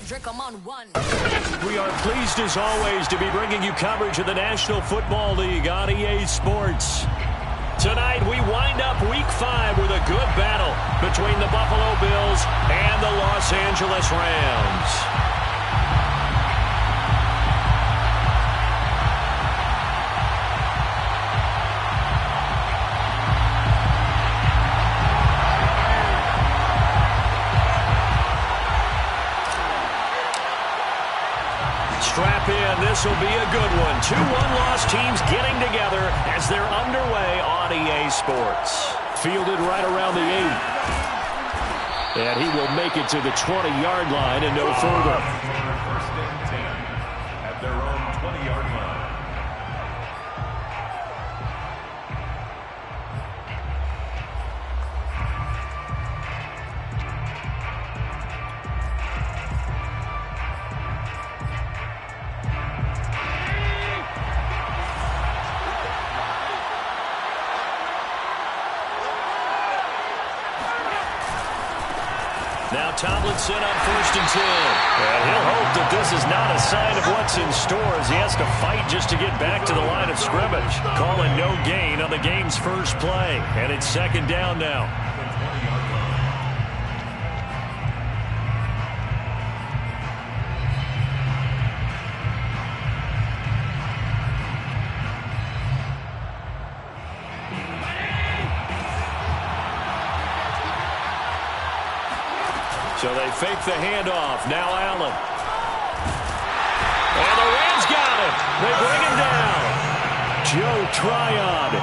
We are pleased as always to be bringing you coverage of the National Football League on EA Sports. Tonight we wind up Week 5 with a good battle between the Buffalo Bills and the Los Angeles Rams. Strap in. This will be a good one. 2 one-loss teams getting together as they're underway on EA Sports. Fielded right around the 8. And he will make it to the 20-yard line and no further. First and 10 at their own 20-yard line. Now Tomlinson on 1st and 10. And he'll hope that this is not a sign of what's in store as he has to fight just to get back to the line of scrimmage. Calling no gain on the game's first play. And it's 2nd down now. So they fake the handoff. Now Allen. And the Rams got him. They bring him down. Joe Tryon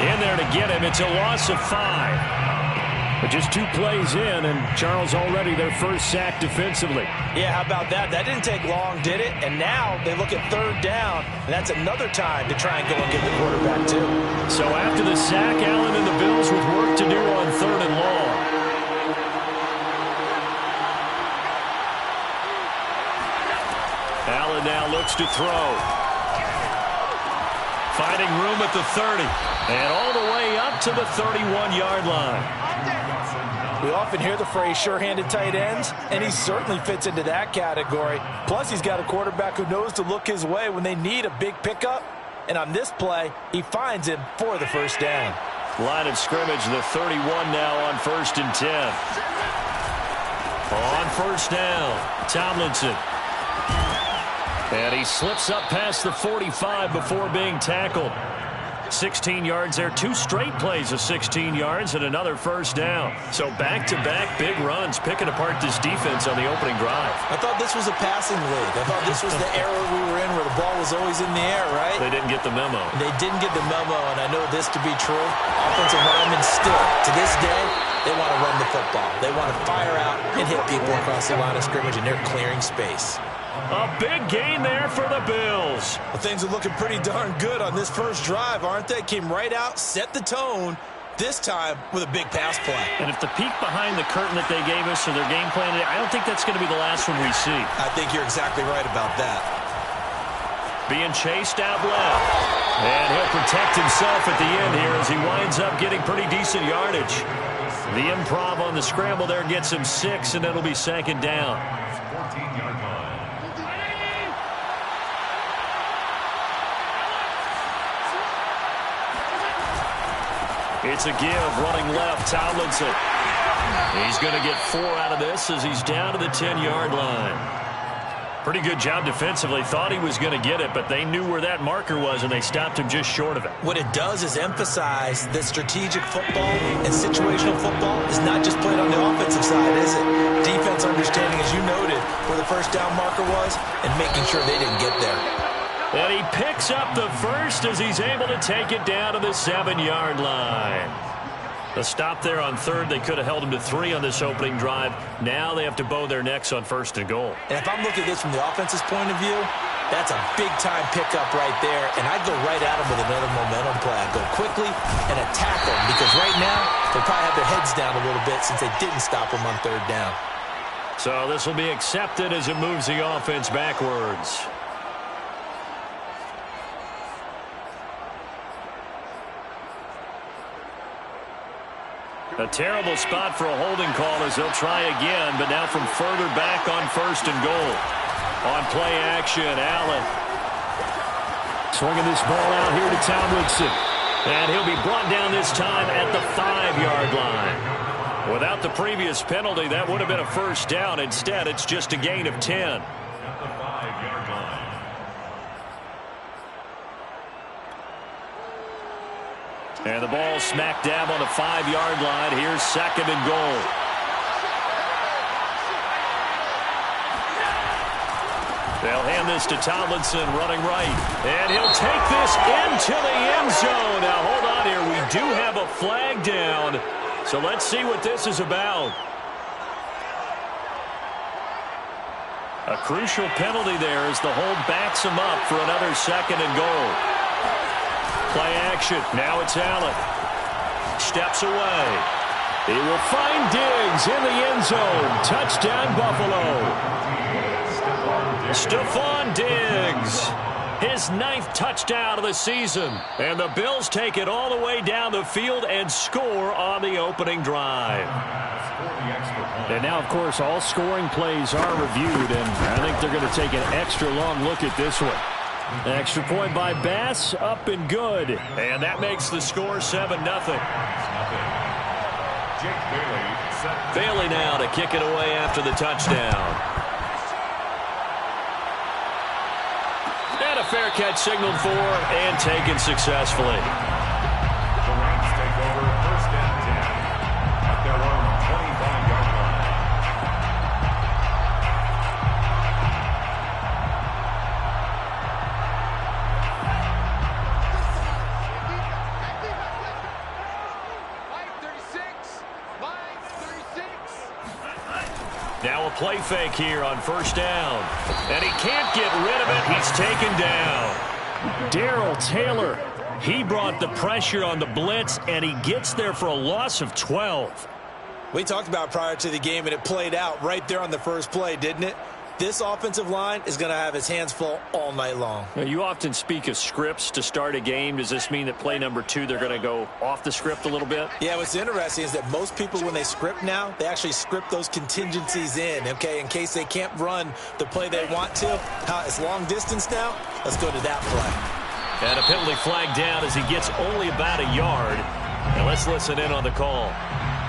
in there to get him. It's a loss of 5. But just 2 plays in, and Charles already their first sack defensively. Yeah, how about that? That didn't take long, did it? And now they look at 3rd down, and that's another time to try and go and get the quarterback, too. So after the sack, Allen and the Bills with work to do on 3rd and long. Allen now looks to throw. Finding room at the 30. And all the way up to the 31-yard line. We often hear the phrase sure-handed tight ends, and he certainly fits into that category. Plus, he's got a quarterback who knows to look his way when they need a big pickup. And on this play, he finds him for the 1st down. Line of scrimmage, the 31 now on 1st and 10. On 1st down, Tomlinson. And he slips up past the 45 before being tackled. 16 yards there. 2 straight plays of 16 yards and another 1st down. So back-to-back big runs picking apart this defense on the opening drive. I thought this was a passing league. I thought this was the era we were in where the ball was always in the air, right? They didn't get the memo. They didn't get the memo, and I know this to be true. Offensive linemen still, to this day, they want to run the football. They want to fire out and hit people across the line of scrimmage, and they're clearing space. A big gain there for the Bills. Well, things are looking pretty darn good on this first drive, aren't they? Came right out, set the tone, this time with a big pass play. And if the peek behind the curtain that they gave us or their game plan, I don't think that's going to be the last one we see. I think you're exactly right about that. Being chased out left. And he'll protect himself at the end here as he winds up getting pretty decent yardage. The improv on the scramble there gets him 6, and it'll be 2nd down. 14-yard line. It's a give, running left, Tomlinson. He's going to get 4 out of this as he's down to the 10-yard line. Pretty good job defensively. Thought he was going to get it, but they knew where that marker was, and they stopped him just short of it. What it does is emphasize that strategic football and situational football is not just played on the offensive side, is it? Defense understanding, as you noted, where the 1st down marker was and making sure they didn't get there. And he picks up the 1st as he's able to take it down to the 7-yard line. The stop there on 3rd, they could have held him to 3 on this opening drive. Now they have to bow their necks on 1st and goal. And if I'm looking at this from the offense's point of view, that's a big-time pickup right there. And I'd go right at him with another momentum play. I'd go quickly and attack them because right now they probably have their heads down a little bit since they didn't stop him on 3rd down. So this will be accepted as it moves the offense backwards. A terrible spot for a holding call as they'll try again, but now from further back on 1st and goal. On play action, Allen. Swinging this ball out here to Tomlinson. And he'll be brought down this time at the 5-yard line. Without the previous penalty, that would have been a first down. Instead, it's just a gain of 10. At the 5-yard line. And the ball smack dab on the 5-yard line. Here's 2nd and goal. They'll hand this to Tomlinson, running right. And he'll take this into the end zone. Now, hold on here. We do have a flag down. So let's see what this is about. A crucial penalty there as the hold backs him up for another 2nd and goal. Play action. Now it's Allen. Steps away. He will find Diggs in the end zone. Touchdown, Buffalo. Stephon Diggs, his 9th touchdown of the season. And the Bills take it all the way down the field and score on the opening drive. And now, of course, all scoring plays are reviewed, and I think they're going to take an extra long look at this one. An extra point by Bass, up and good. And that makes the score 7-0. Bailey now to kick it away after the touchdown. And a fair catch signaled for and taken successfully. The Rams take over 1st and 10 at their own 25-yard line. Now a play fake here on 1st down. And he can't get rid of it. He's taken down. Darrell Taylor, he brought the pressure on the blitz, and he gets there for a loss of 12. We talked about prior to the game, and it played out right there on the first play, didn't it? This offensive line is going to have his hands full all night long. Now, you often speak of scripts to start a game. Does this mean that play number 2, they're going to go off the script a little bit? Yeah, what's interesting is that most people, when they script now, they actually script those contingencies in, okay, in case they can't run the play they want to. It's long distance now. Let's go to that play. And a penalty flag down as he gets only about a yard. And let's listen in on the call.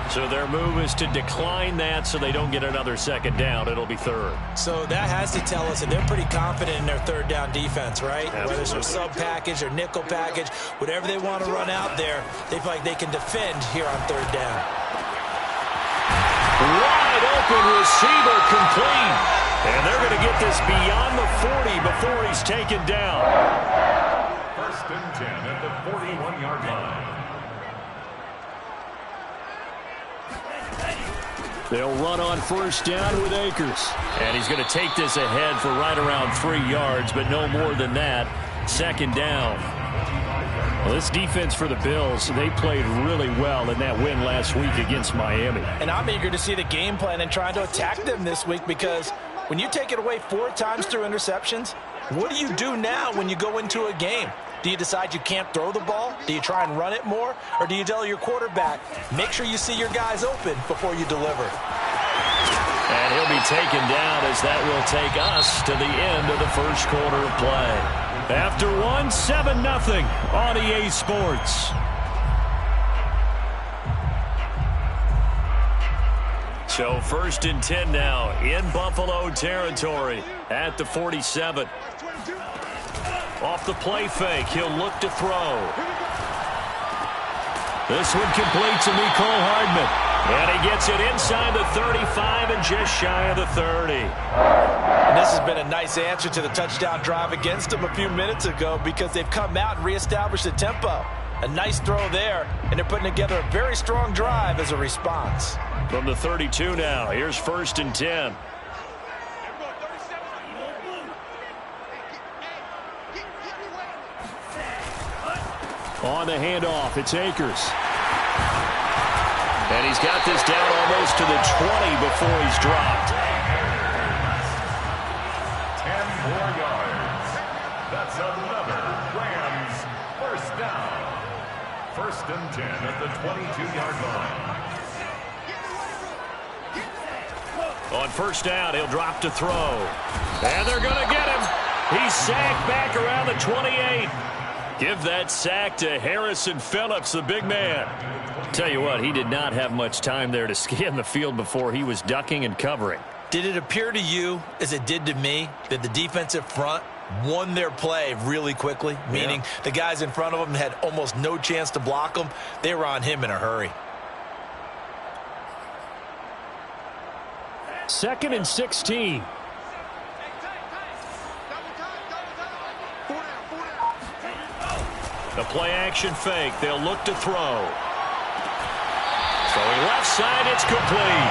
So their move is to decline that so they don't get another 2nd down. It'll be 3rd. So that has to tell us that they're pretty confident in their 3rd down defense, right? Absolutely. Whether it's their sub package or nickel package, whatever they want to run out there, they feel like they can defend here on 3rd down. Wide open receiver complete. And they're going to get this beyond the 40 before he's taken down. 1st and 10 at the 41-yard line. They'll run on 1st down with Akers. And he's going to take this ahead for right around 3 yards, but no more than that. 2nd down. Well, this defense for the Bills, they played really well in that win last week against Miami. And I'm eager to see the game plan and trying to attack them this week, because when you take it away 4 times through interceptions, what do you do now when you go into a game? Do you decide you can't throw the ball? Do you try and run it more? Or do you tell your quarterback, make sure you see your guys open before you deliver? And he'll be taken down as that will take us to the end of the 1st quarter of play. After 7-0 on EA Sports. So 1st and 10 now in Buffalo territory at the 47. Off the play fake, he'll look to throw. This one complete to Mecole Hardman. And he gets it inside the 35 and just shy of the 30. And this has been a nice answer to the touchdown drive against them a few minutes ago, because they've come out and reestablished the tempo. A nice throw there, and they're putting together a very strong drive as a response. From the 32 now, here's 1st and 10. On the handoff, it's Akers. And he's got this down almost to the 20 before he's dropped. 10 more yards. That's another Rams 1st down. 1st and 10 at the 22-yard line. On first down, he'll drop to throw. And they're going to get him. He's sacked back around the 28. Give that sack to Harrison Phillips, the big man. Tell you what, he did not have much time there to scan the field before he was ducking and covering. Did it appear to you, as it did to me, that the defensive front won their play really quickly? Meaning the guys in front of them had almost no chance to block him. They were on him in a hurry. 2nd and 16. The play action fake. They'll look to throw. Throwing left side, it's complete.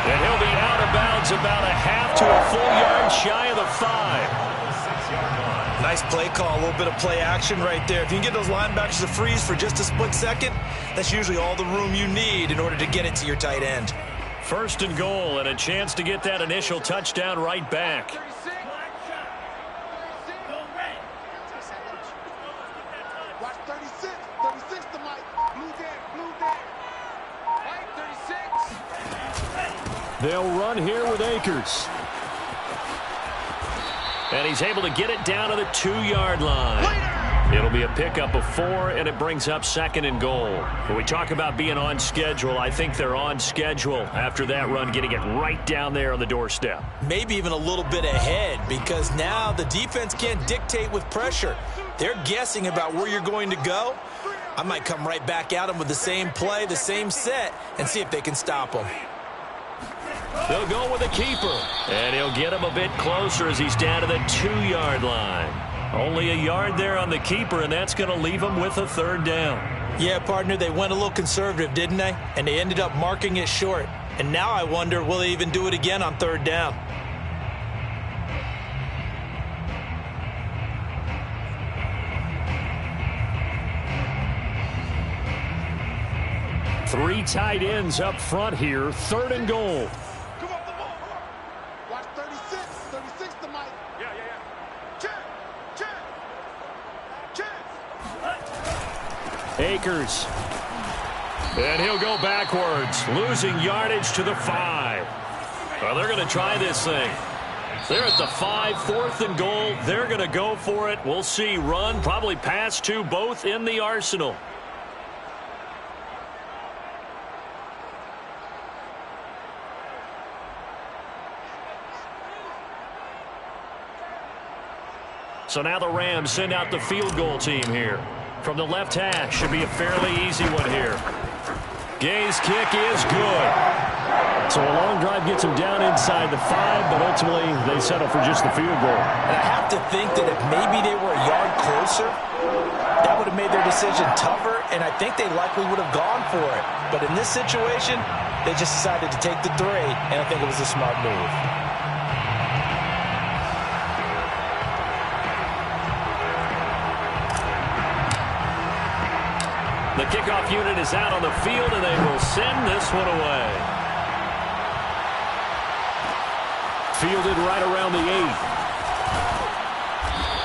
And he'll be out of bounds about a half to a full yard shy of the 5. Nice play call, a little bit of play action right there. If you can get those linebackers to freeze for just a split second, that's usually all the room you need in order to get it to your tight end. 1st and goal, and a chance to get that initial touchdown right back. Watch 36. 36 to Mike. Blue dead. Blue dead. Mike, 36. They'll run here with Akers. And he's able to get it down to the 2-yard line. It'll be a pickup of 4, and it brings up 2nd and goal. When we talk about being on schedule, I think they're on schedule after that run, getting it right down there on the doorstep. Maybe even a little bit ahead, because now the defense can't dictate with pressure. They're guessing about where you're going to go. I might come right back at them with the same play, the same set, and see if they can stop them. They'll go with a keeper, and he'll get him a bit closer as he's down to the 2-yard line. Only a yard there on the keeper, and that's going to leave him with a 3rd down. Yeah, partner, they went a little conservative, didn't they? And they ended up marking it short. And now I wonder, will they even do it again on 3rd down? Three tight ends up front here, 3rd and goal. Come on, come on. Watch 36. 36 to Mike. Yeah. Check. Akers. And he'll go backwards, losing yardage to the 5. Well, they're going to try this thing. They're at the 5, 4th and goal. They're going to go for it. We'll see. Run, probably pass to both in the arsenal. So now the Rams send out the field goal team here. From the left hash, should be a fairly easy one here. Gay's kick is good. So a long drive gets him down inside the 5, but ultimately they settle for just the field goal. And I have to think that if maybe they were a yard closer, that would have made their decision tougher, and I think they likely would have gone for it. But in this situation, they just decided to take the 3, and I think it was a smart move. The kickoff unit is out on the field, and they will send this one away. Fielded right around the 8.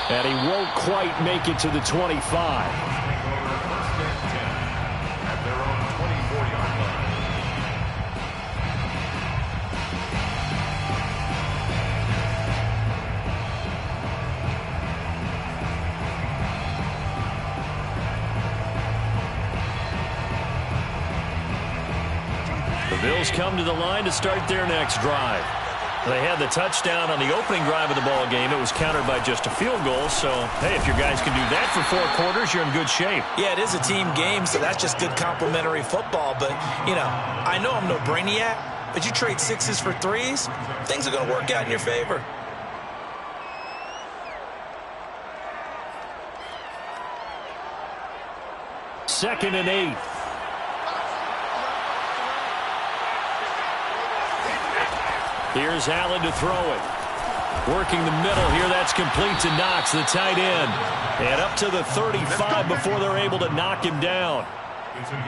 And he won't quite make it to the 25. The Bills come to the line to start their next drive. They had the touchdown on the opening drive of the ball game. It was countered by just a field goal. So, hey, if your guys can do that for 4 quarters, you're in good shape. Yeah, it is a team game, so that's just good complimentary football. But, you know, I know I'm no brainiac, but you trade 6s for 3s, things are going to work out in your favor. Second and 8. Here's Allen to throw it. Working the middle here. That's complete to Knox, the tight end. And up to the 35 before they're able to knock him down.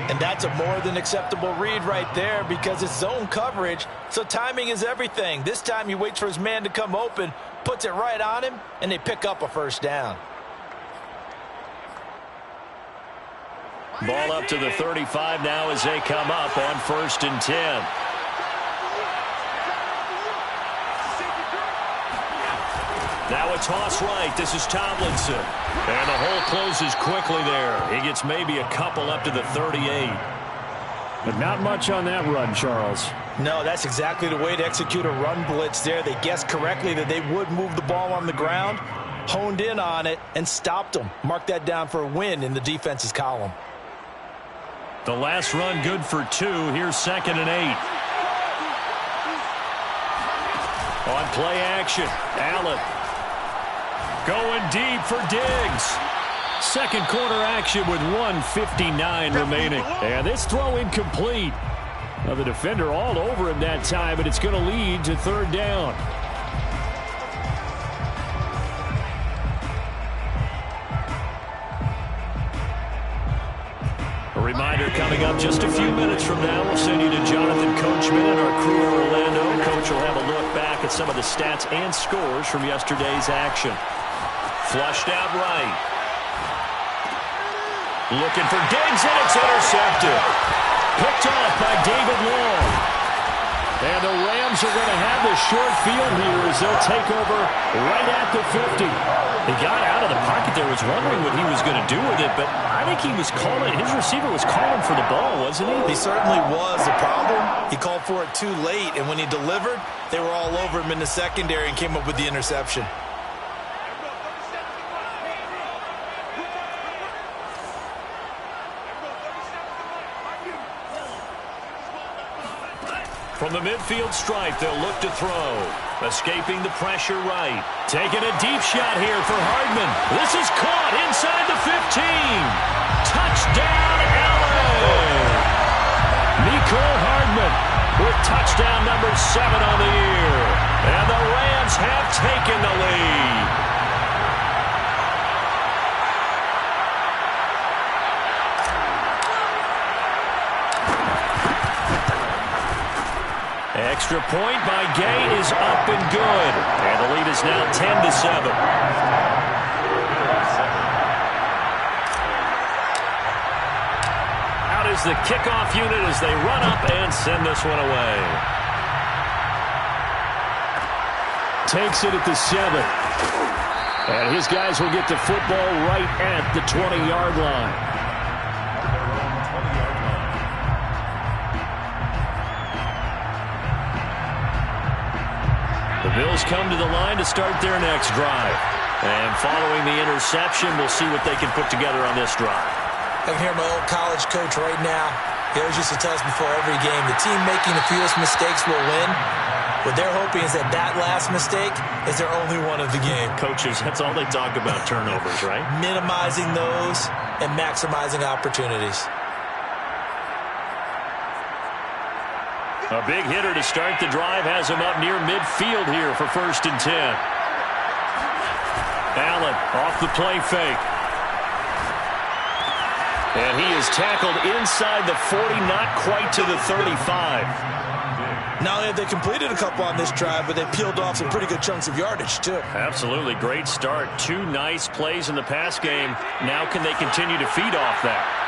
And that's a more than acceptable read right there because it's zone coverage, so timing is everything. This time he waits for his man to come open, puts it right on him, and they pick up a 1st down. Ball up to the 35 now as they come up on 1st and 10. Now a toss right. This is Tomlinson. And the hole closes quickly there. He gets maybe a couple up to the 38. But not much on that run, Charles. No, that's exactly the way to execute a run blitz there. They guessed correctly that they would move the ball on the ground, honed in on it, and stopped them. Mark that down for a win in the defense's column. The last run good for 2. Here's 2nd and 8. On play action, Allen. Going deep for Diggs. Second quarter action with 1:59 remaining. And this throw incomplete. Now the defender all over him that time, but it's going to lead to 3rd down. A reminder coming up just a few minutes from now. We'll send you to Jonathan Coachman and our crew in Orlando. Coach will have a look back at some of the stats and scores from yesterday's action. Flushed out right. Looking for Diggs, and it's intercepted. Picked off by David Long. And the Rams are going to have the short field here as they'll take over right at the 50. He got out of the pocket there, was wondering what he was going to do with it, but I think he was calling, his receiver was calling for the ball, wasn't he? He certainly was. The problem, he called for it too late, and when he delivered, they were all over him in the secondary and came up with the interception. From the midfield stripe, they'll look to throw. Escaping the pressure right. Taking a deep shot here for Hardman. This is caught inside the 15. Touchdown, Allen! Nicole Hardman with touchdown number 7 on the year. And the Rams have taken the lead. Extra point by Gay is up and good. And the lead is now 10-7. Out is the kickoff unit as they run up and send this one away. Takes it at the 7. And his guys will get the football right at the 20-yard line. The Bills come to the line to start their next drive. And following the interception, we'll see what they can put together on this drive. I can hear my old college coach right now. He always used to tell us before every game, the team making the fewest mistakes will win. What they're hoping is that that last mistake is their only one of the game. Coaches, that's all they talk about, turnovers, right? Minimizing those and maximizing opportunities. A big hitter to start the drive has him up near midfield here for 1st and 10. Allen off the play fake. And he is tackled inside the 40, not quite to the 35. Not only have they completed a couple on this drive, but they peeled off some pretty good chunks of yardage, too. Absolutely. Great start. 2 nice plays in the pass game. Now can they continue to feed off that?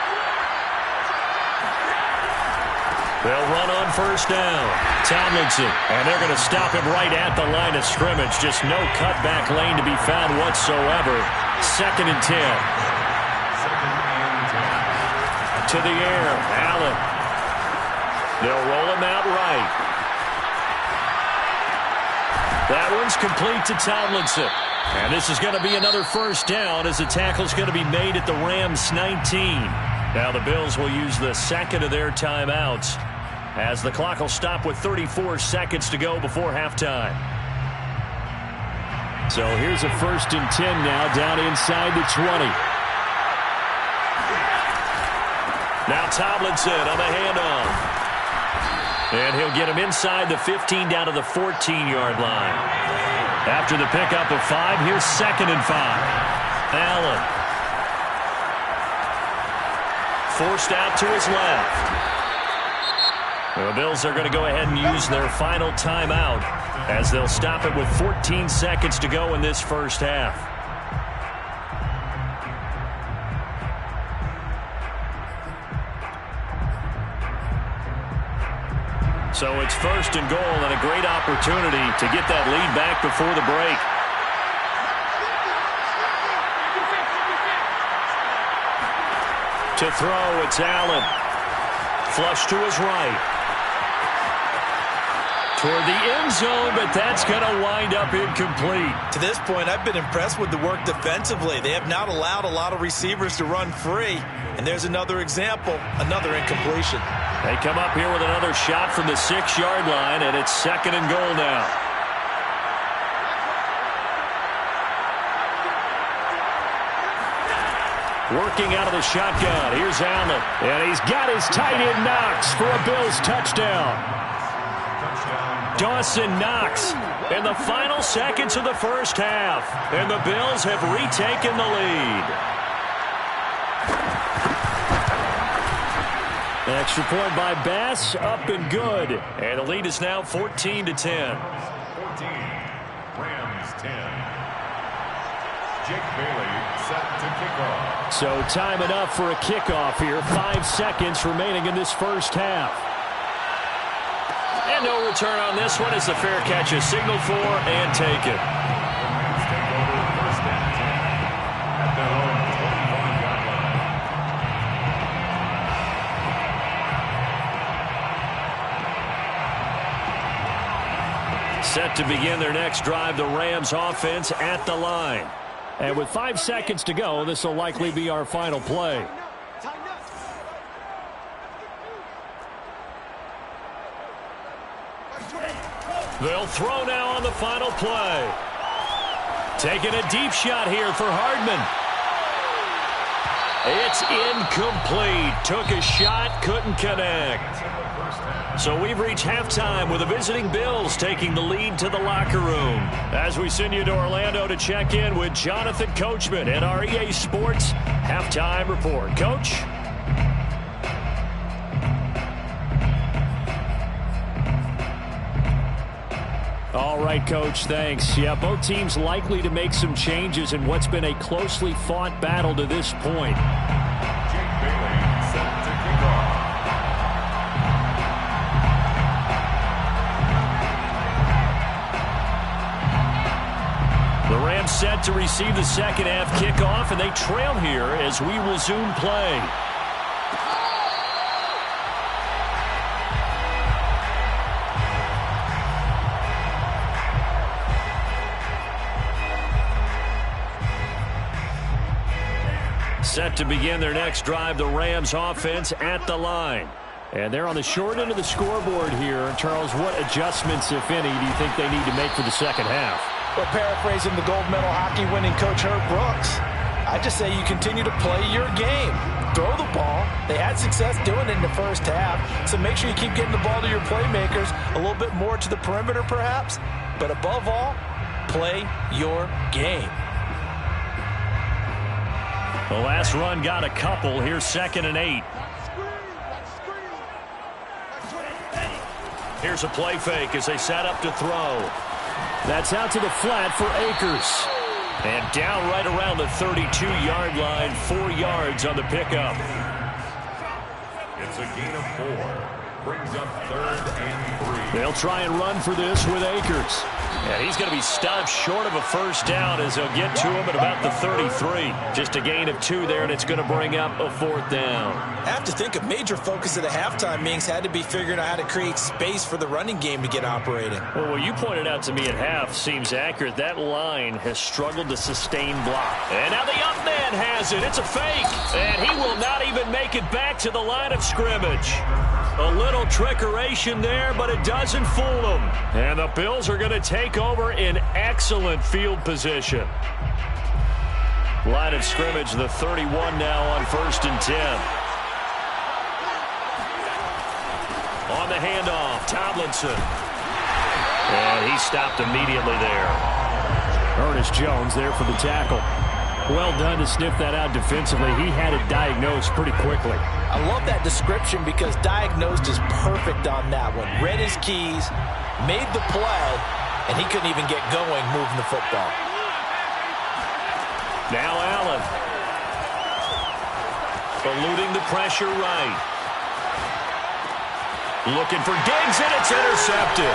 They'll run on 1st down. Tomlinson, and they're going to stop him right at the line of scrimmage. Just no cutback lane to be found whatsoever. 2nd and 10. To the air, Allen. They'll roll him out right. That one's complete to Tomlinson. And this is going to be another 1st down as the tackle's going to be made at the Rams' 19. Now the Bills will use the 2nd of their timeouts as the clock will stop with 34 seconds to go before halftime. So here's a 1st and 10 now down inside the 20. Now Tomlinson on the handoff. And he'll get him inside the 15 down to the 14-yard line. After the pickup of 5, here's 2nd and 5. Allen. Forced out to his left. The Bills are going to go ahead and use their final timeout as they'll stop it with 14 seconds to go in this 1st half. So it's 1st and goal and a great opportunity to get that lead back before the break. To throw, it's Allen. Flush to his right. Toward the end zone, but that's going to wind up incomplete. To this point, I've been impressed with the work defensively. They have not allowed a lot of receivers to run free. And there's another example, another incompletion. They come up here with another shot from the 6-yard line, and it's 2nd and goal now. Working out of the shotgun. Here's Allen. And he's got his tight end Knox for a Bills touchdown. Dawson Knox in the final seconds of the first half. And the Bills have retaken the lead. Extra point by Bass, up and good. And the lead is now 14-10. 14, Rams 10. Jake Bailey set to kick off. So time enough for a kickoff here. 5 seconds remaining in this first half. And no return on this one as the fair catch is signaled for and taken. The Rams take over 1st and 10 at their own 25-yard line. Set to begin their next drive, the Rams offense at the line. And with 5 seconds to go, this will likely be our final play. They'll throw now on the final play. Taking a deep shot here for Hardman. It's incomplete. Took a shot, couldn't connect. So we've reached halftime with the visiting Bills taking the lead to the locker room. As we send you to Orlando to check in with Jonathan Coachman at our EA Sports Halftime Report. Coach? All right, Coach, thanks. Yeah, both teams likely to make some changes in what's been a closely fought battle to this point. Jake Bailey set to kick off. The Rams set to receive the second half kickoff, and they trail here as we resume play. Set to begin their next drive, the Rams offense at the line. And they're on the short end of the scoreboard here. Charles, what adjustments, if any, do you think they need to make for the second half? Well, paraphrasing the gold medal hockey winning coach Herb Brooks, I just say you continue to play your game. Throw the ball. They had success doing it in the first half, so make sure you keep getting the ball to your playmakers, a little bit more to the perimeter perhaps, but above all, play your game. The last run got a couple. Here's 2nd and 8. Here's a play fake as they set up to throw. That's out to the flat for Akers. And down right around the 32-yard line, 4 yards on the pickup. It's a gain of 4. Brings up 3rd and 3. They'll try and run for this with Akers. And he's going to be stopped short of a first down as they'll get to him at about the 33. Just a gain of 2 there, and it's going to bring up a 4th down. I have to think a major focus of the halftime meetings had to be figuring out how to create space for the running game to get operating. Well, what you pointed out to me at half seems accurate. That line has struggled to sustain block. And now the up man has it. It's a fake. And he will not even make it back to the line of scrimmage. A little trickeration there, but it doesn't fool them. And the Bills are going to take over in excellent field position. Line of scrimmage, the 31 now on 1st and 10. On the handoff, Tomlinson. And he stopped immediately there. Ernest Jones there for the tackle. Well done to sniff that out defensively. He had it diagnosed pretty quickly. I love that description because diagnosed is perfect on that one. Read his keys, made the play, and he couldn't even get going moving the football. Now Allen. Eluding the pressure right. Looking for Diggs, and it's intercepted.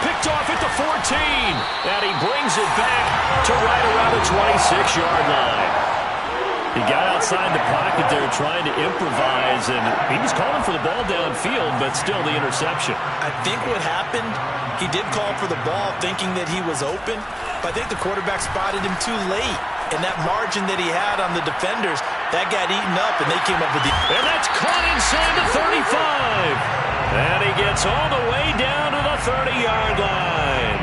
Picked off at the 14. And he brings it back to right around the 26-yard line. He got outside the pocket there trying to improvise, and he was calling for the ball downfield, but still the interception. I think what happened, he did call for the ball thinking that he was open, but I think the quarterback spotted him too late. And that margin that he had on the defenders, that got eaten up, and they came up with the... And that's caught inside the 35. And he gets all the way down to the 30-yard line.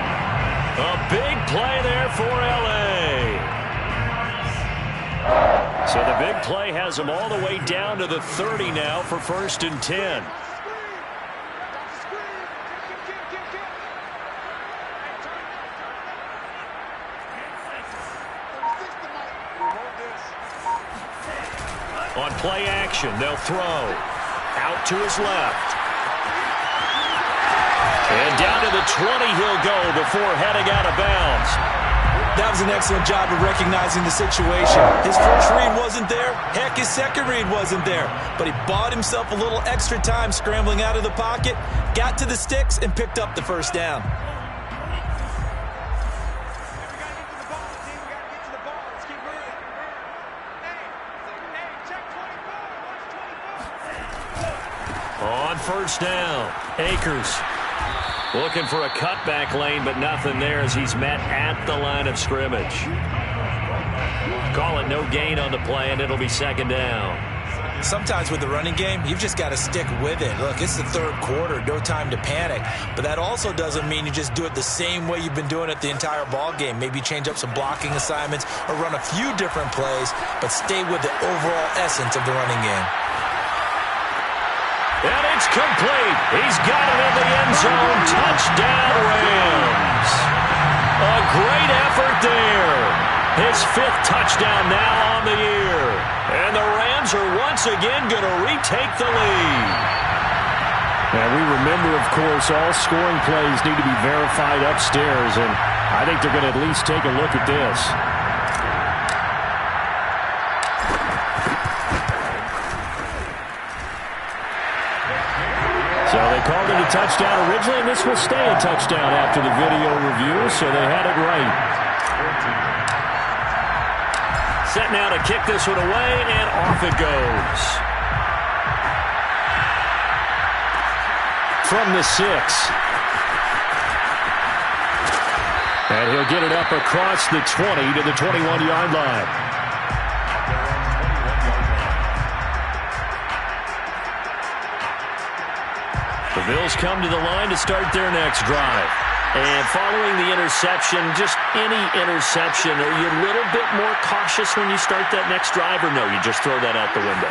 A big play there for L.A. So the big play has him all the way down to the 30 now for 1st and 10. On play action, they'll throw. Out to his left. And down to the 20 he'll go before heading out of bounds. That was an excellent job of recognizing the situation. His first read wasn't there. Heck, his second read wasn't there. But he bought himself a little extra time scrambling out of the pocket, got to the sticks, and picked up the first down. On 1st down, Akers looking for a cutback lane, but nothing there as he's met at the line of scrimmage. Call it no gain on the play, and it'll be 2nd down. Sometimes with the running game, you've just got to stick with it. Look, it's the 3rd quarter, no time to panic. But that also doesn't mean you just do it the same way you've been doing it the entire ball game. Maybe change up some blocking assignments or run a few different plays, but stay with the overall essence of the running game. And it's complete. He's got it in the end zone. Touchdown, Rams. A great effort there. His 5th touchdown now on the year. And the Rams are once again going to retake the lead. And we remember, of course, all scoring plays need to be verified upstairs, and I think they're going to at least take a look at this. So they called it a touchdown originally, and this will stay a touchdown after the video review, so they had it right. Set now to kick this one away, and off it goes. From the 6. And he'll get it up across the 20 to the 21-yard line. The Bills come to the line to start their next drive. And following the interception, just any interception, are you a little bit more cautious when you start that next drive, or no, you just throw that out the window?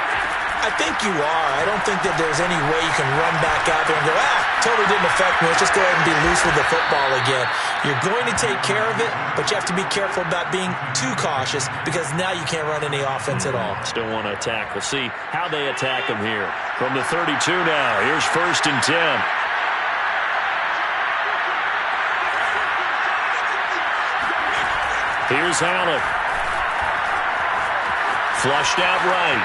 I think you are. I don't think that there's any way you can run back out there and go, totally didn't affect me. Let's just go ahead and be loose with the football again. You're going to take care of it, but you have to be careful about being too cautious because now you can't run any offense at all. Still want to attack. We'll see how they attack him here. From the 32 now, here's 1st and 10. Here's Allen. Flushed out right.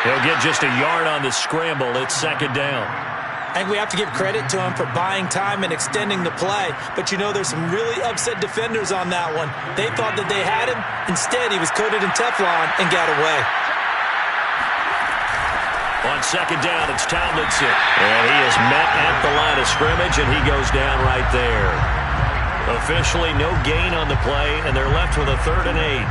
He'll get just a yard on the scramble. It's 2nd down. I think we have to give credit to him for buying time and extending the play. But, you know, there's some really upset defenders on that one. They thought that they had him. Instead, he was coated in Teflon and got away. On 2nd down, it's Tomlinson. And he is met at the line of scrimmage, and he goes down right there. Officially no gain on the play, and they're left with a 3rd and 8.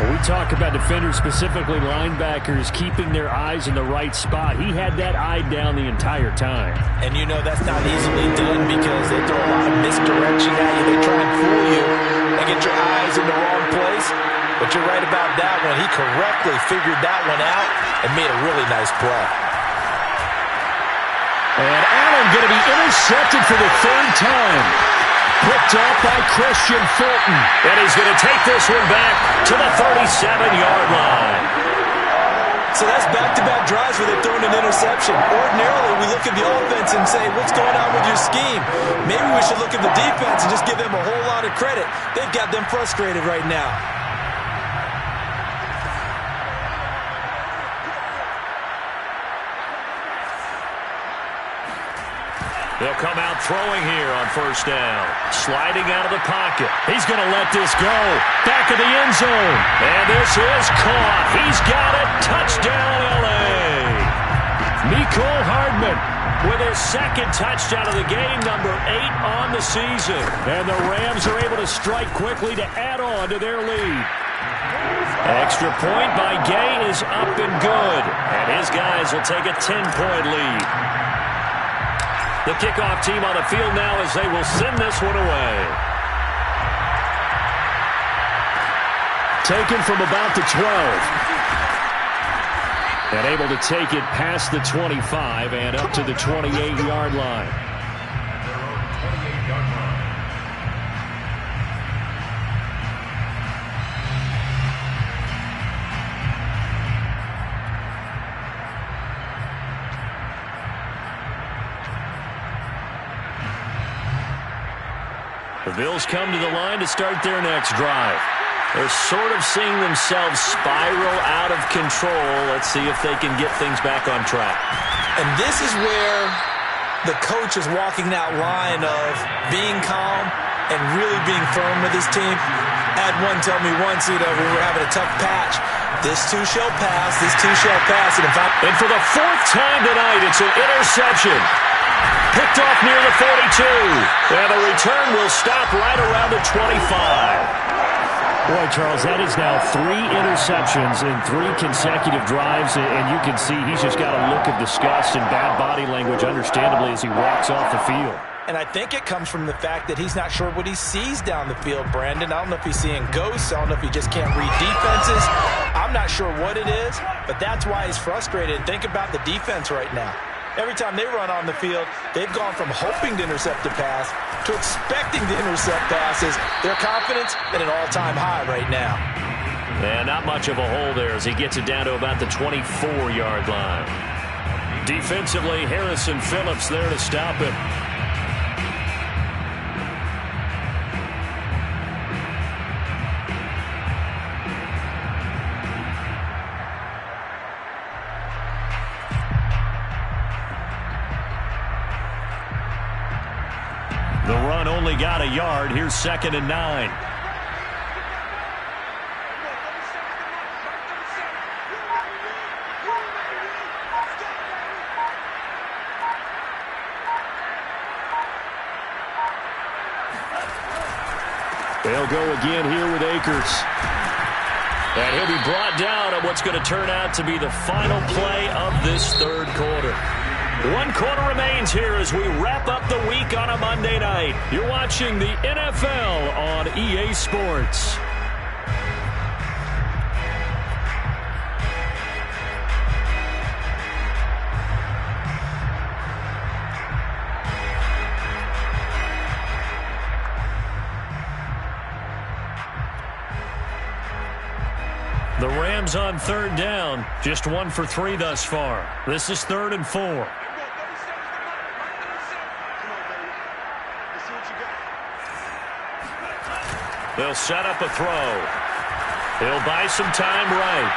Well, we talk about defenders, specifically linebackers, keeping their eyes in the right spot. He had that eye down the entire time. And you know that's not easily done because they throw a lot of misdirection at you. They try and fool you and get your eyes in the wrong place. But you're right about that one. He correctly figured that one out and made a really nice play. And Allen going to be intercepted for the 3rd time. Picked up by Christian Fulton. And he's going to take this one back to the 37-yard line. So that's back-to-back drives where they're throwing an interception. Ordinarily, we look at the offense and say, what's going on with your scheme? Maybe we should look at the defense and just give them a whole lot of credit. They've got them frustrated right now. They'll come out throwing here on first down. Sliding out of the pocket. He's going to let this go. Back of the end zone. And this is caught. He's got it. Touchdown, L.A. Mecole Hardman with his second touchdown of the game, number 8 on the season. And the Rams are able to strike quickly to add on to their lead. Extra point by Gay is up and good. And his guys will take a 10-point lead. The kickoff team on the field now as they will send this one away. Taken from about the 12. And able to take it past the 25 and up to the 28-yard line. Their own 28-yard line. The Bills come to the line to start their next drive. They're sort of seeing themselves spiral out of control. Let's see if they can get things back on track. And this is where the coach is walking that line of being calm and really being firm with his team. Had one tell me once, when we were having a tough patch, this too shall pass, this too shall pass. And for the 4th time tonight, it's an interception. Picked off near the 42. And the return will stop right around the 25. Boy, Charles, that is now 3 interceptions in 3 consecutive drives, and you can see he's just got a look of disgust and bad body language, understandably, as he walks off the field. And I think it comes from the fact that he's not sure what he sees down the field, Brandon. I don't know if he's seeing ghosts. I don't know if he just can't read defenses. I'm not sure what it is, but that's why he's frustrated. Think about the defense right now. Every time they run on the field, they've gone from hoping to intercept a pass to expecting to intercept passes. Their confidence at an all-time high right now. And not much of a hole there as he gets it down to about the 24-yard line. Defensively, Harrison Phillips there to stop him. The run only got a yard. Here's 2nd and 9. They'll go again here with Akers. And he'll be brought down on what's going to turn out to be the final play of this 3rd quarter. 1 quarter remains here as we wrap up the week on a Monday night. You're watching the NFL on EA Sports. The Rams on 3rd down, just 1 for 3 thus far. This is 3rd and 4. They'll set up a throw. He'll buy some time right.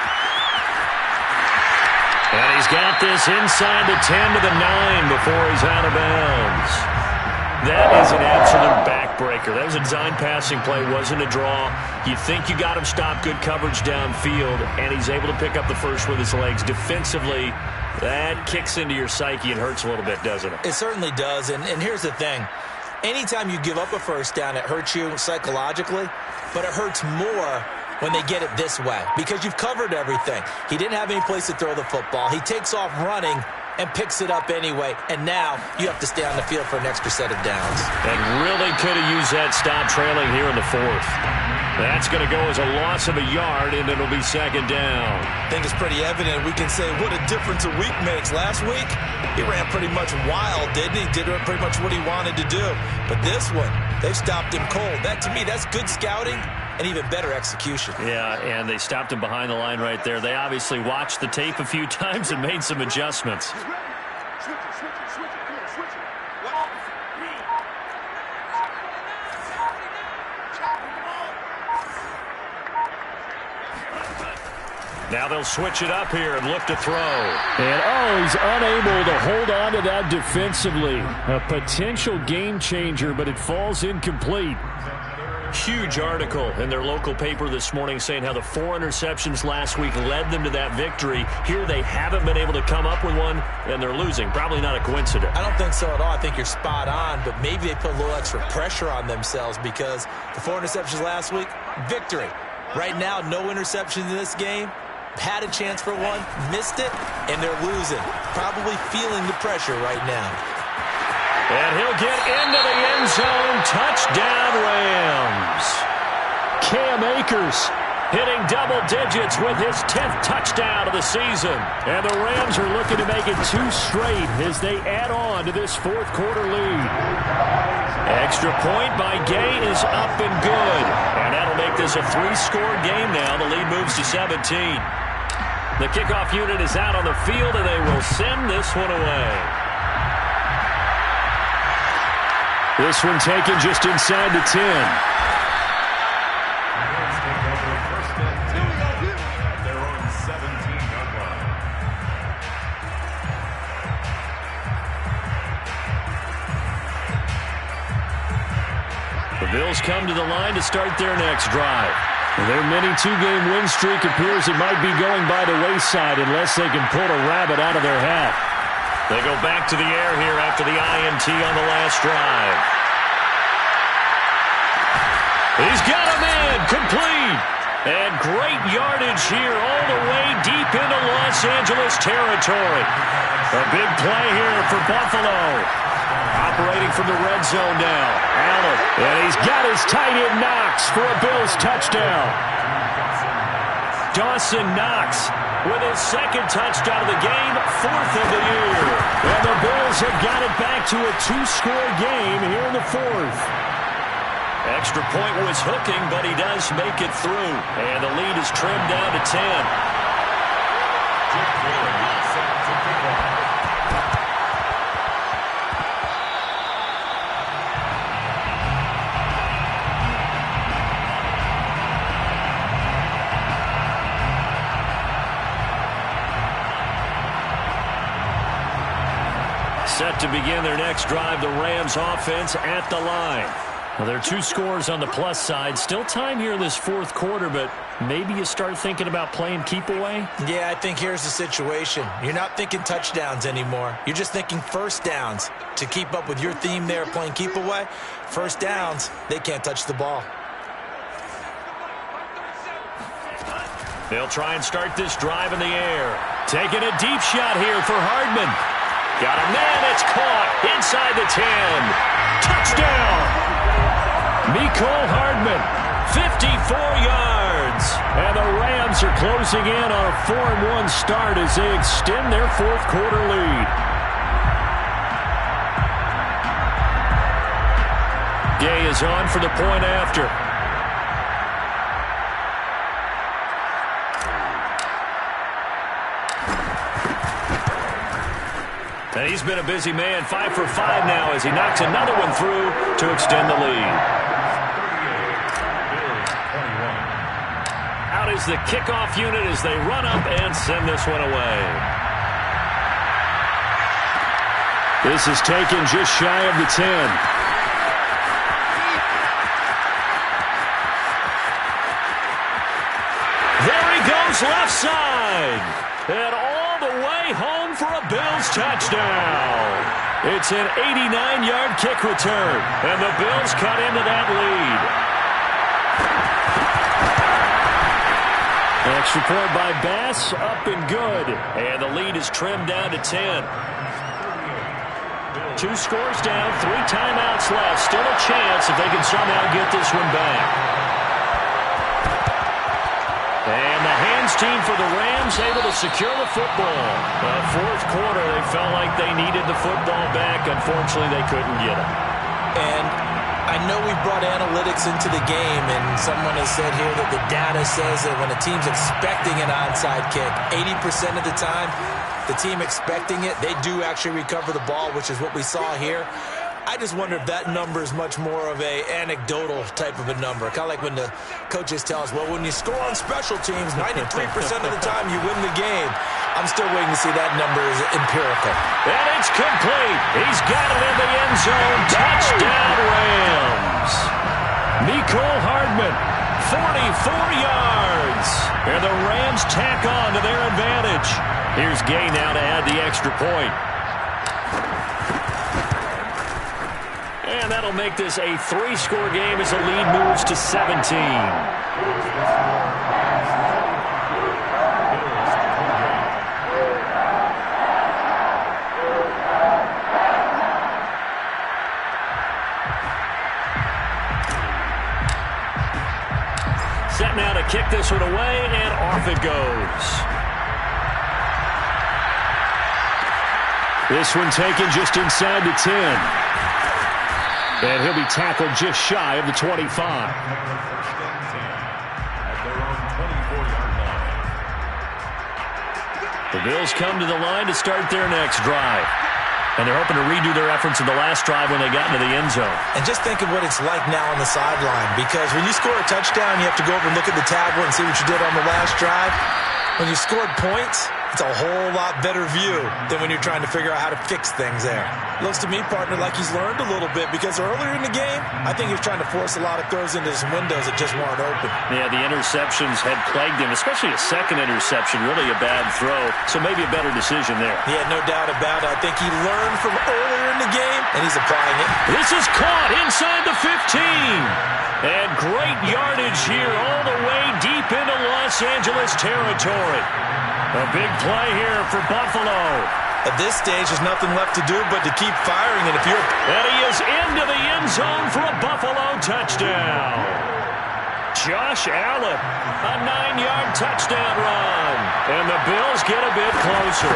And he's got this inside the 10 to the 9 before he's out of bounds. That is an absolute backbreaker. That was a design passing play, wasn't a draw. You think you got him stopped, good coverage downfield, and he's able to pick up the first with his legs. Defensively, that kicks into your psyche and hurts a little bit, doesn't it? It certainly does, and here's the thing. Anytime you give up a first down, it hurts you psychologically, but it hurts more when they get it this way because you've covered everything. He didn't have any place to throw the football. He takes off running and picks it up anyway, and now you have to stay on the field for an extra set of downs. And really could have used that stop trailing here in the 4th. That's going to go as a loss of a yard, and it'll be 2nd down. I think it's pretty evident. We can say what a difference a week makes. Last week, he ran pretty much wild, didn't he? Did pretty much what he wanted to do. But this one, they've stopped him cold. That, to me, that's good scouting and even better execution. Yeah, and they stopped him behind the line right there. They obviously watched the tape a few times and made some adjustments. Now they'll switch it up here and look to throw. And, he's unable to hold on to that defensively. A potential game changer, but it falls incomplete. Huge article in their local paper this morning saying how the 4 interceptions last week led them to that victory. Here they haven't been able to come up with one, and they're losing. Probably not a coincidence. I don't think so at all. I think you're spot on, but maybe they put a little extra pressure on themselves because the 4 interceptions last week, victory. Right now, no interceptions in this game. Had a chance for one, missed it, and they're losing. Probably feeling the pressure right now. And he'll get into the end zone. Touchdown, Rams. Cam Akers hitting double digits with his 10th touchdown of the season. And the Rams are looking to make it 2 straight as they add on to this fourth quarter lead. Extra point by Gay is up and good. And that'll make this a 3-score game now. The lead moves to 17. The kickoff unit is out on the field, and they will send this one away. This one taken just inside the 10. The Bills come to the line to start their next drive. Their mini 2-game win streak appears it might be going by the wayside unless they can pull a rabbit out of their hat. They go back to the air here after the INT on the last drive. He's got him in, complete. And great yardage here all the way deep into Los Angeles territory. A big play here for Buffalo. Operating from the red zone now. Allen. And he's got his tight end Knox for a Bills touchdown. Dawson Knox with his 2nd touchdown of the game, 4th of the year. And the Bills have got it back to a 2-score game here in the 4th. Extra point was hooking, but he does make it through. And the lead is trimmed down to 10. Set to begin their next drive, the Rams offense at the line. Well, there are 2 scores on the plus side. Still time here in this 4th quarter, but maybe you start thinking about playing keep away? Yeah, I think here's the situation. You're not thinking touchdowns anymore. You're just thinking first downs. To keep up with your theme there, playing keep away, first downs, they can't touch the ball. They'll try and start this drive in the air. Taking a deep shot here for Hardman. Got a man, it's caught inside the 10. Touchdown! Mecole Hardman, 54 yards. And the Rams are closing in on a 4-1 start as they extend their 4th quarter lead. Gay is on for the point after. And he's been a busy man, 5 for 5 now as he knocks another one through to extend the lead. Out is the kickoff unit as they run up and send this one away. This is taken just shy of the 10. There he goes left side. And all the way home for a Bills touchdown. It's an 89-yard kick return. And the Bills cut into that lead. Extra point by Bass, up and good. And the lead is trimmed down to 10. 2 scores down, 3 timeouts left. Still a chance if they can somehow get this one back. And the hands team for the Rams able to secure the football. 4th quarter, they felt like they needed the football back. Unfortunately, they couldn't get it. And I know we brought analytics into the game, and someone has said here that the data says that when a team's expecting an onside kick, 80% of the time, the team expecting it, they do actually recover the ball, which is what we saw here. I just wonder if that number is much more of a anecdotal type of a number. Kind of like when the coaches tell us, well, when you score on special teams, 93% of the time you win the game. I'm still waiting to see that number is empirical. And it's complete. He's got it in the end zone. Touchdown, Rams. Mecole Hardman, 44 yards. And the Rams tack on to their advantage. Here's Gay now to add the extra point. And that'll make this a 3-score game as the lead moves to 17. Set now to kick this one away, and off it goes. This one taken just inside the 10. And he'll be tackled just shy of the 25. At their own 24-yard line. The Bills come to the line to start their next drive. And they're hoping to redo their efforts in the last drive when they got into the end zone. And just think of what it's like now on the sideline, because when you score a touchdown, you have to go over and look at the tablet and see what you did on the last drive. When you scored points, it's a whole lot better view than when you're trying to figure out how to fix things there. Looks to me, partner, like he's learned a little bit, because earlier in the game, I think he was trying to force a lot of throws into some windows that just weren't open. Yeah, the interceptions had plagued him, especially a second interception, really a bad throw. So maybe a better decision there. Yeah, no doubt about it. I think he learned from earlier in the game, and he's applying it. This is caught inside the 15. And great yardage here all the way deep into Los Angeles territory. A big play here for Buffalo. At this stage, there's nothing left to do but to keep firing. And he is into the end zone for a Buffalo touchdown. Josh Allen, a 9-yard touchdown run. And the Bills get a bit closer.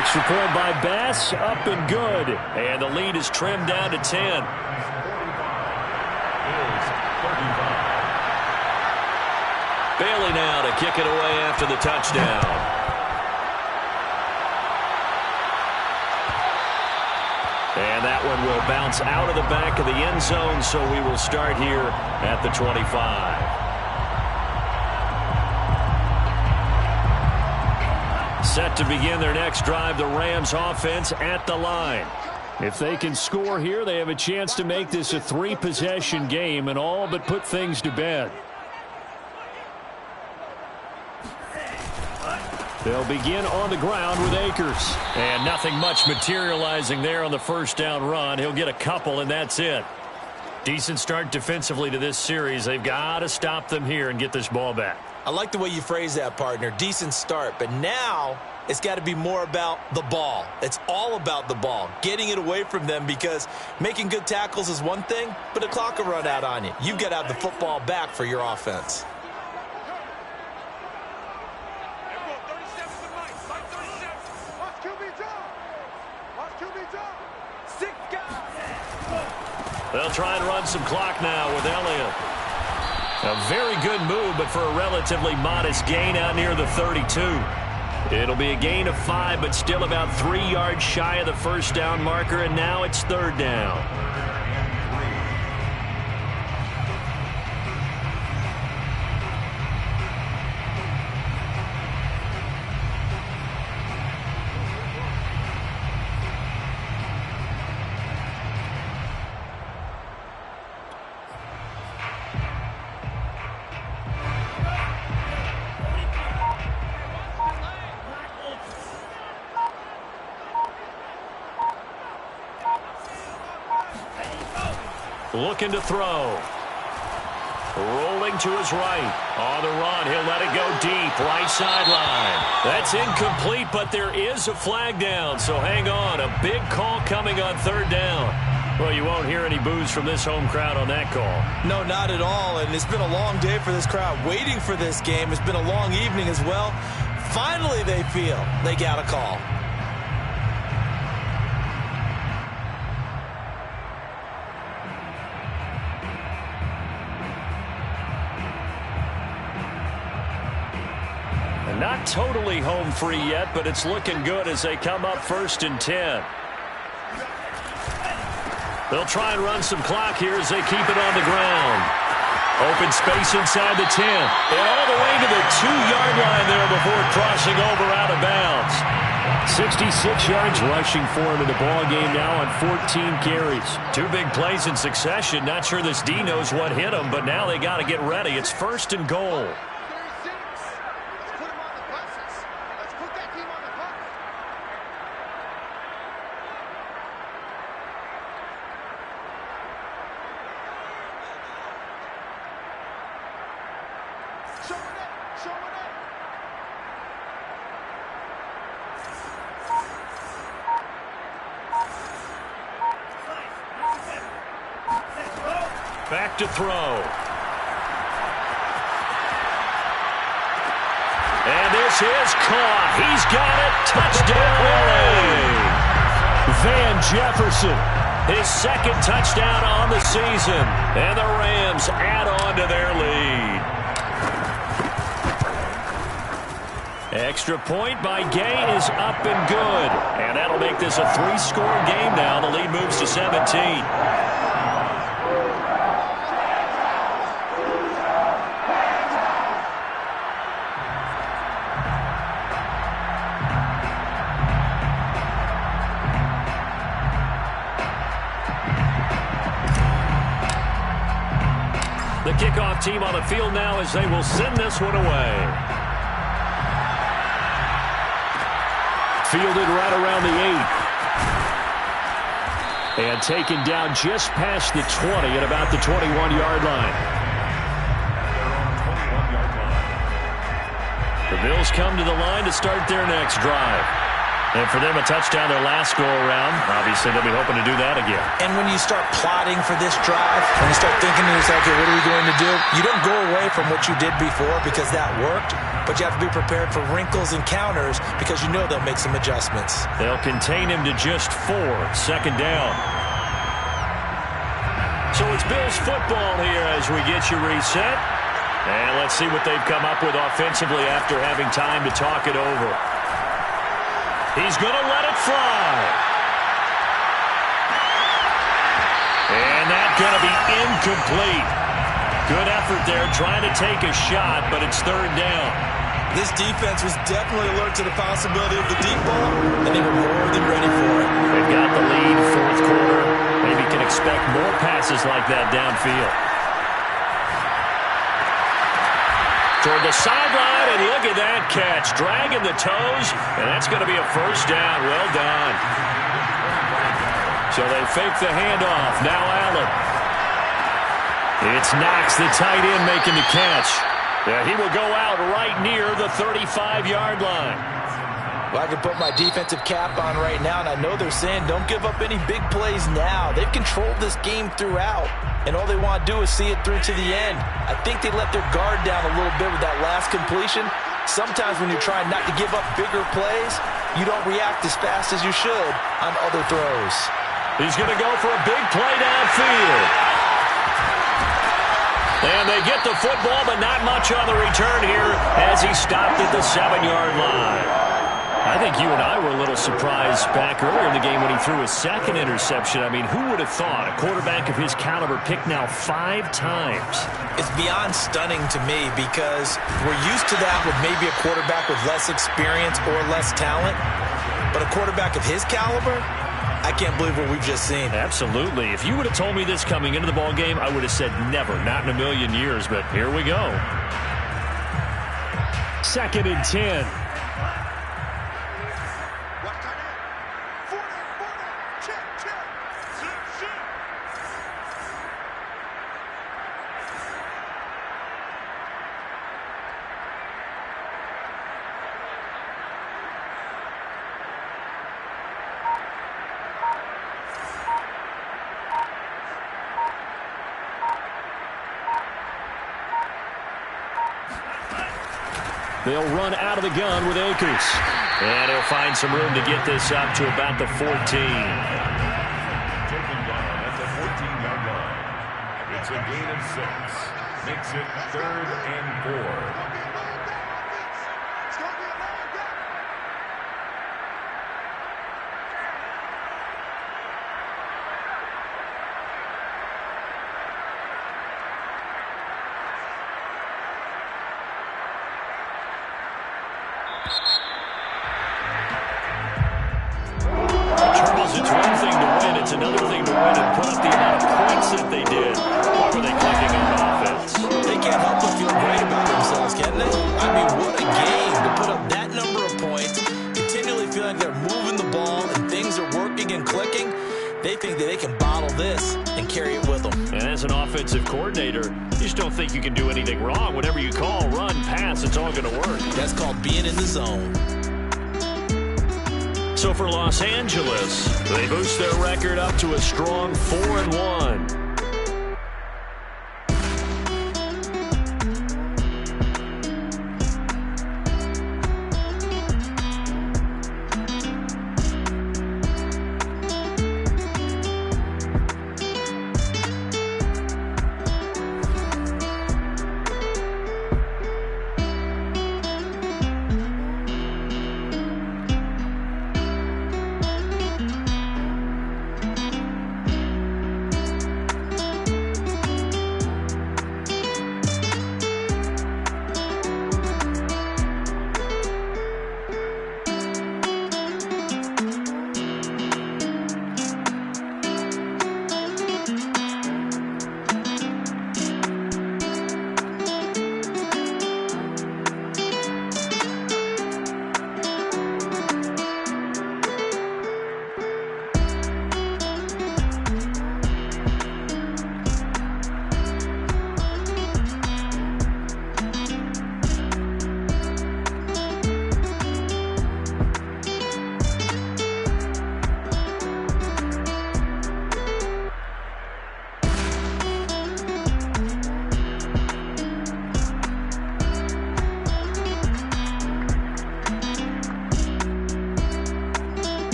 Extra point by Bass, up and good. And the lead is trimmed down to 10. Bailey now to kick it away after the touchdown. And that one will bounce out of the back of the end zone, so we will start here at the 25. Set to begin their next drive, the Rams offense at the line. If they can score here, they have a chance to make this a 3-possession game and all but put things to bed. They'll begin on the ground with Akers. And nothing much materializing there on the first down run. He'll get a couple, and that's it. Decent start defensively to this series. They've got to stop them here and get this ball back. I like the way you phrase that, partner. Decent start. But now it's got to be more about the ball. It's all about the ball. Getting it away from them, because making good tackles is one thing, but the clock will run out on you. You've got to have the football back for your offense. They'll try and run some clock now with Elliott. A very good move, but for a relatively modest gain out near the 32. It'll be a gain of 5, but still about 3 yards shy of the first down marker, and now it's third down. Looking to throw. Rolling to his right. On the run, he'll let it go deep. Right sideline. That's incomplete, but there is a flag down, so hang on. A big call coming on third down. Well, you won't hear any boos from this home crowd on that call. No, not at all, and it's been a long day for this crowd waiting for this game. It's been a long evening as well. Finally, they feel they got a call. Not totally home free yet, but it's looking good as they come up 1st and 10. They'll try and run some clock here as they keep it on the ground. Open space inside the 10. And all the way to the 2-yard line there before crossing over out of bounds. 66 yards rushing for him in the ball game now on 14 carries. 2 big plays in succession. Not sure this D knows what hit him, but now they got to get ready. It's 1st and goal. Back to throw. And this is caught. He's got it. Touchdown, LA. Van Jefferson. His 2nd touchdown on the season. And the Rams add on to their lead. Extra point by Gay is up and good. And that'll make this a 3-score game now. The lead moves to 17. The kickoff team on the field now as they will send this one away. Fielded right around the 8. And taken down just past the 20 at about the 21-yard line. The Bills come to the line to start their next drive. And for them, a touchdown their last go-around. Obviously, they'll be hoping to do that again. And when you start plotting for this drive, when you start thinking to yourself, okay, what are we going to do? You don't go away from what you did before because that worked, but you have to be prepared for wrinkles and counters because you know they'll make some adjustments. They'll contain him to just 4, 2nd down. So it's Bills football here as we get you reset. And let's see what they've come up with offensively after having time to talk it over. He's going to let it fly. And that's going to be incomplete. Good effort there trying to take a shot, but it's 3rd down. This defense was definitely alert to the possibility of the deep ball, and they were more than ready for it. They've got the lead, 4th quarter. Maybe can expect more passes like that downfield. Toward the sideline, and look at that catch. Dragging the toes, and that's going to be a 1st down. Well done. So they fake the handoff. Now Allen. It's Knox, the tight end, making the catch. Yeah, he will go out right near the 35-yard line. Well, I can put my defensive cap on right now, and I know they're saying don't give up any big plays now. They've controlled this game throughout, and all they want to do is see it through to the end. I think they let their guard down a little bit with that last completion. Sometimes when you're trying not to give up bigger plays, you don't react as fast as you should on other throws. He's going to go for a big play downfield. And they get the football, but not much on the return here as he stopped at the 7-yard line. I think you and I were a little surprised back earlier in the game when he threw his 2nd interception. I mean, who would have thought a quarterback of his caliber picked now 5 times? It's beyond stunning to me because we're used to that with maybe a quarterback with less experience or less talent. But a quarterback of his caliber, I can't believe what we've just seen. Absolutely. If you would have told me this coming into the ball game, I would have said never, not in a million years. But here we go. 2nd and 10. They'll run out of the gun with Akers. And he'll find some room to get this up to about the 14. Taken down at the 14-yard line. It's a gain of 6. Makes it 3rd and 4. humming and clicking, they think that they can bottle this and carry it with them. And as an offensive coordinator, you just don't think you can do anything wrong. Whatever you call, run, pass, it's all going to work. That's called being in the zone. So for Los Angeles, they boost their record up to a strong 4-1.